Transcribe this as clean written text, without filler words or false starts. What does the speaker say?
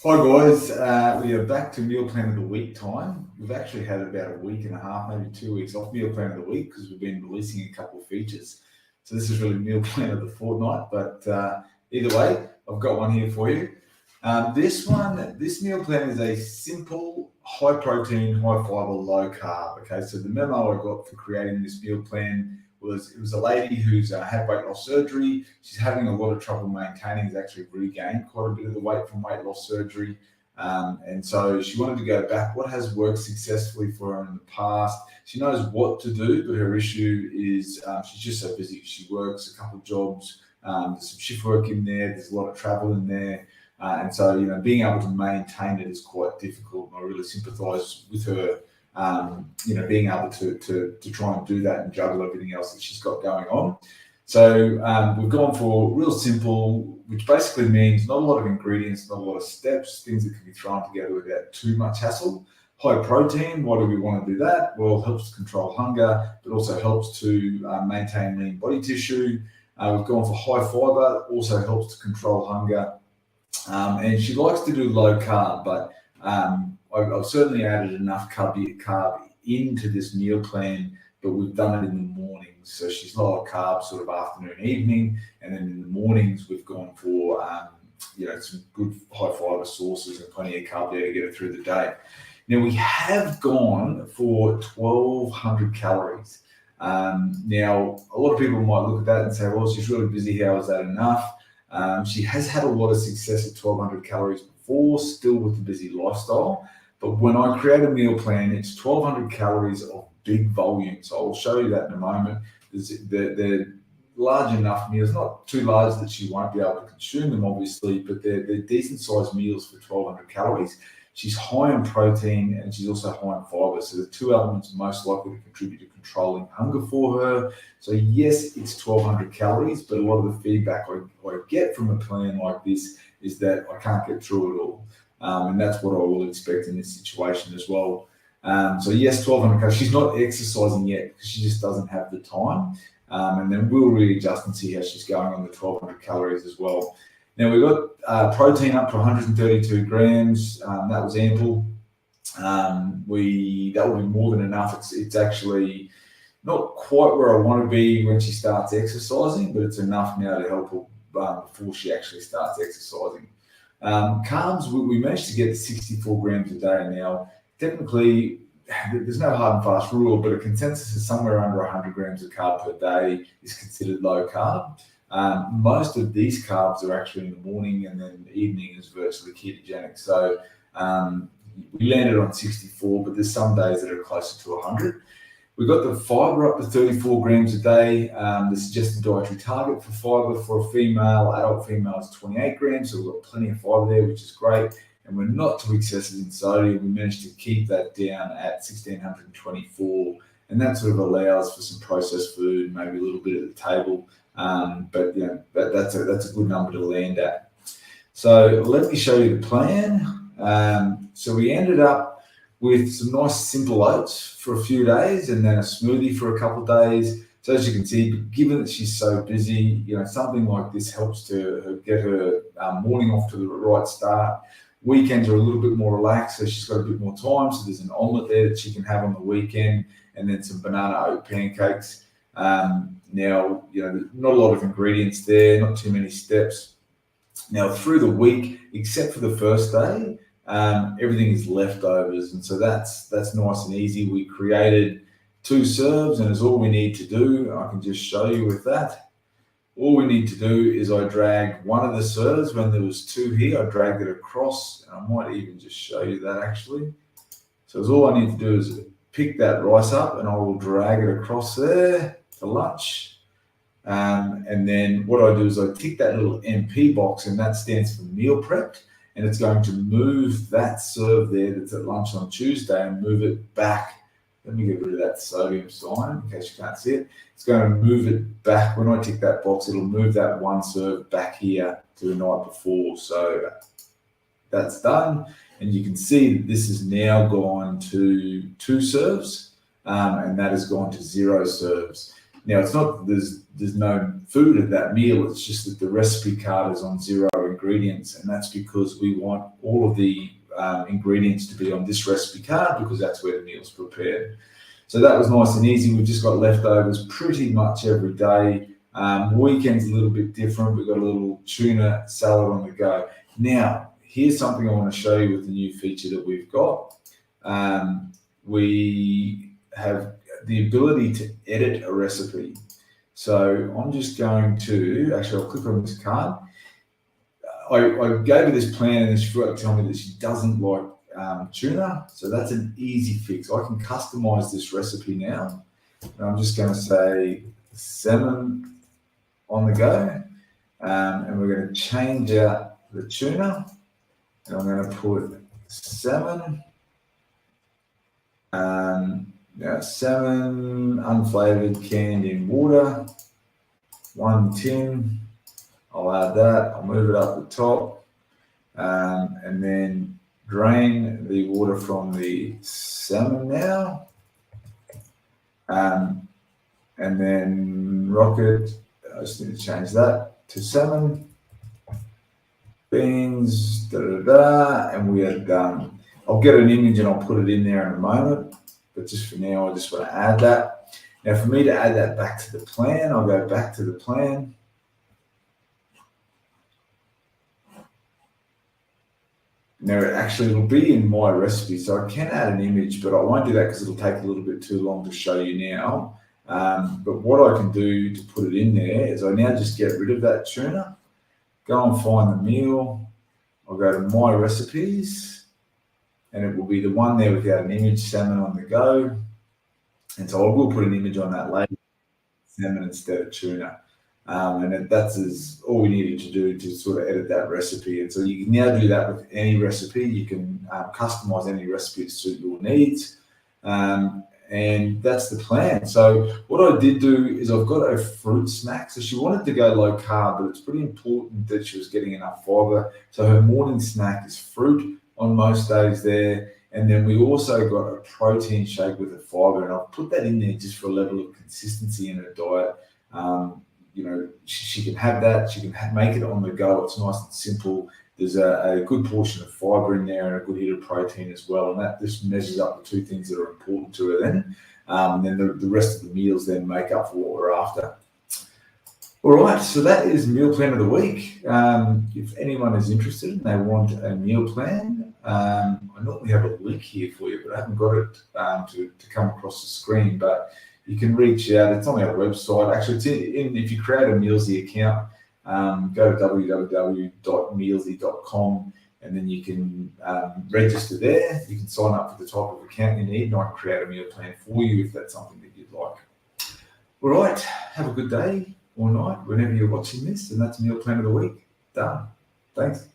Hi guys, we are back to meal plan of the week time. We've actually had about a week and a half, maybe 2 weeks off meal plan of the week because we've been releasing a couple of features. So this is really meal plan of the fortnight, but either way, I've got one here for you. This meal plan is a simple, high protein, high fiber, low carb. Okay, so the memo I got for creating this meal plan was it was a lady who's had weight loss surgery. She's having a lot of trouble maintaining. Has actually regained quite a bit of the weight from weight loss surgery, and so she wanted to go back. What has worked successfully for her in the past? She knows what to do, but her issue is she's just so busy. She works a couple of jobs. There's some shift work in there. There's a lot of travel in there. And so, being able to maintain it is quite difficult. And I really sympathise with her, being able to try and do that and juggle everything else that she's got going on. So we've gone for real simple, which basically means not a lot of ingredients, not a lot of steps, things that can be thrown together without too much hassle. High protein, why do we want to do that? Well, it helps to control hunger, but also helps to maintain lean body tissue. We've gone for high fibre, also helps to control hunger. And she likes to do low carb, but I've certainly added enough carb into this meal plan, but we've done it in the mornings. So she's lower carb sort of afternoon, evening, and then in the mornings we've gone for some good high fiber sources and plenty of carb there to get her through the day. Now we have gone for 1,200 calories. Now a lot of people might look at that and say, well, she's really busy. How is that enough? She has had a lot of success at 1,200 calories before, still with the busy lifestyle. But when I create a meal plan, it's 1,200 calories of big volume. So I'll show you that in a moment. They're large enough meals, not too large that she won't be able to consume them, obviously, but they're decent sized meals for 1,200 calories. She's high in protein and she's also high in fiber. So the two elements most likely to contribute to controlling hunger for her. So yes, it's 1,200 calories, but a lot of the feedback I get from a plan like this is that I can't get through it all. And that's what I will expect in this situation as well. So yes, 1,200 calories. She's not exercising yet because she just doesn't have the time. And then we'll readjust and see how she's going on the 1,200 calories as well. Now we've got protein up to 132 grams. That was ample. That will be more than enough. It's actually not quite where I want to be when she starts exercising, but it's enough now to help her before she actually starts exercising. Carbs, we managed to get 64 grams a day. Now, technically, there's no hard and fast rule, but a consensus is somewhere under 100 grams of carb per day is considered low carb. Most of these carbs are actually in the morning, and then the evening is virtually ketogenic. So we landed on 64, but there's some days that are closer to 100. We got the fibre up to 34 grams a day. The suggested dietary target for fibre for a adult female is 28 grams. So we've got plenty of fibre there, which is great. And we're not too excessive in sodium. We managed to keep that down at 1,624. And that sort of allows for some processed food, maybe a little bit at the table. But that's a good number to land at. So let me show you the plan. So we ended up with some nice simple oats for a few days and then a smoothie for a couple of days. So as you can see, given that she's so busy, something like this helps to get her morning off to the right start. Weekends are a little bit more relaxed, so she's got a bit more time. So there's an omelette there that she can have on the weekend, and then some banana oat pancakes. Now, there's not a lot of ingredients there, not too many steps. Now, through the week, except for the first day, everything is leftovers, and so that's nice and easy. We created 2 serves, and it's all we need to do. I can just show you with that. All we need to do is I drag one of the serves. When there was 2 here, I dragged it across, and I might even just show you that actually. So all I need to do is pick that rice up, and I will drag it across there for lunch. And then what I do is I tick that little MP box, and that stands for meal prepped, and it's going to move that serve there that's at lunch on Tuesday and move it back. Let me get rid of that sodium sign in case you can't see it. It's going to move it back. When I tick that box, it'll move that one serve back here to the night before. So that's done. And you can see that this has now gone to 2 serves, and that has gone to 0 serves. Now, it's not there's no food at that meal. It's just that the recipe card is on 0 ingredients. ingredients, and that's because we want all of the ingredients to be on this recipe card because that's where the meal's prepared. So that was nice and easy. We've just got leftovers pretty much every day. Weekend's a little bit different. We've got a little tuna salad on the go. Now, here's something I want to show you with the new feature that we've got. We have the ability to edit a recipe. So I'm just going to, actually I'll click on this card. I gave her this plan and she forgot to tell me that she doesn't like tuna. So that's an easy fix. I can customize this recipe now. And I'm just going to say salmon on the go. And we're going to change out the tuna. And I'm going to put salmon. Now, salmon, unflavored, canned in water, 1 tin. I'll add that. I'll move it up the top, and then drain the water from the salmon now, and then rocket. I just need to change that to salmon, beans, and we are done. I'll get an image and I'll put it in there in a moment. But just for now, I just want to add that. Now, for me to add that back to the plan, I'll go back to the plan. Now, it'll be in my recipe, so I can add an image, but I won't do that because it'll take a little bit too long to show you now. But what I can do to put it in there is I now just get rid of that tuna, go and find the meal. I'll go to my recipes. And it will be the one there without an image, salmon on the go. And so I will put an image on that later, salmon instead of tuna. And that's all we needed to do to sort of edit that recipe. And so you can now do that with any recipe. You can customize any recipe to suit your needs. And that's the plan. So what I did do is I've got a fruit snack. So she wanted to go low carb, but it's pretty important that she was getting enough fiber. So her morning snack is fruit on most days there. And then we also got a protein shake with a fiber, and I'll put that in there just for a level of consistency in her diet. She can have that. She can make it on the go. It's nice and simple. There's a good portion of fiber in there and a good hit of protein as well. And that just measures up the two things that are important to her then. And then the rest of the meals then make up for what we're after. All right, so that is meal plan of the week. If anyone is interested and they want a meal plan, I normally have a link here for you, but I haven't got it to come across the screen. But you can reach out. It's on our website. Actually, if you create a Mealsy account, go to www.mealsy.com, and then you can register there. You can sign up for the type of account you need, and I can create a meal plan for you if that's something that you'd like. All right, have a good day or night whenever you're watching this, and that's meal plan of the week. Done. Thanks.